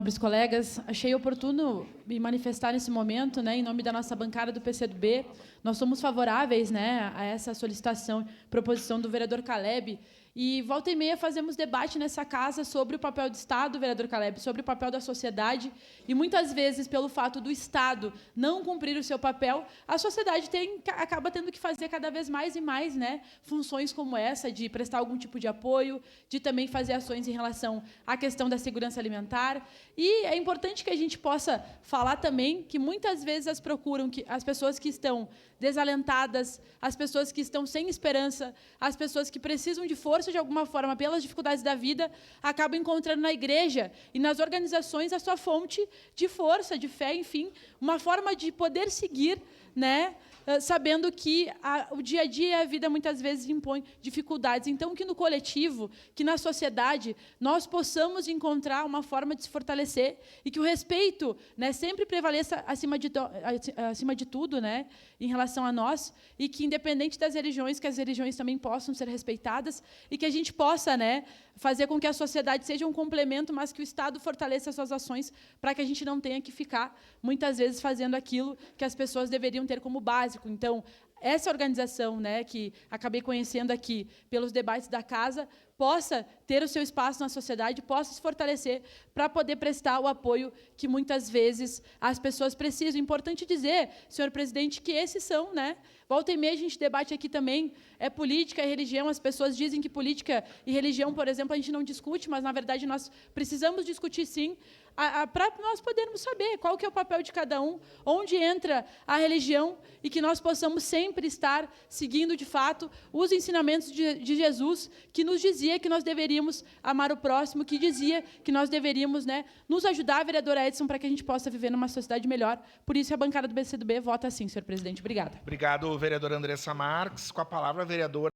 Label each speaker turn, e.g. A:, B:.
A: Nobres colegas, achei oportuno me manifestar nesse momento, né, em nome da nossa bancada do PCdoB. Nós somos favoráveis, né, a essa solicitação, proposição do vereador Caleb. E volta e meia fazemos debate nessa casa sobre o papel do Estado, vereador Caleb, sobre o papel da sociedade. E muitas vezes, pelo fato do Estado não cumprir o seu papel, a sociedade acaba tendo que fazer cada vez mais e mais, né, funções como essa, de prestar algum tipo de apoio, de também fazer ações em relação à questão da segurança alimentar. E é importante que a gente possa falar também que muitas vezes as pessoas que estão desalentadas, as pessoas que estão sem esperança, as pessoas que precisam de força de alguma forma pelas dificuldades da vida, acabam encontrando na igreja e nas organizações a sua fonte de força, de fé, enfim, uma forma de poder seguir, né, sabendo que o dia a dia e a vida muitas vezes impõem dificuldades. Então, que no coletivo, que na sociedade, nós possamos encontrar uma forma de se fortalecer e que o respeito, né, sempre prevaleça acima de tudo, né, em relação a nós, e que, independente das religiões, que as religiões também possam ser respeitadas e que a gente possa, né, fazer com que a sociedade seja um complemento, mas que o Estado fortaleça as suas ações para que a gente não tenha que ficar, muitas vezes, fazendo aquilo que as pessoas deveriam ter como básico. Então, essa organização, né, que acabei conhecendo aqui pelos debates da casa, possa ter o seu espaço na sociedade, possa se fortalecer para poder prestar o apoio que muitas vezes as pessoas precisam. Importante dizer, senhor presidente, que esses são, né, volta e meia a gente debate aqui também, é política e religião, as pessoas dizem que política e religião, por exemplo, a gente não discute, mas, na verdade, nós precisamos discutir, sim, para nós podermos saber qual que é o papel de cada um, onde entra a religião, e que nós possamos sempre estar seguindo, de fato, os ensinamentos de Jesus, que nos dizia que nós deveríamos amar o próximo, que dizia que nós deveríamos, né, nos ajudar, vereadora Edson, para que a gente possa viver numa sociedade melhor. Por isso, a bancada do PCdoB vota sim, senhor presidente. Obrigada.
B: Obrigado, vereadora Andressa Marques. Com a palavra, vereadora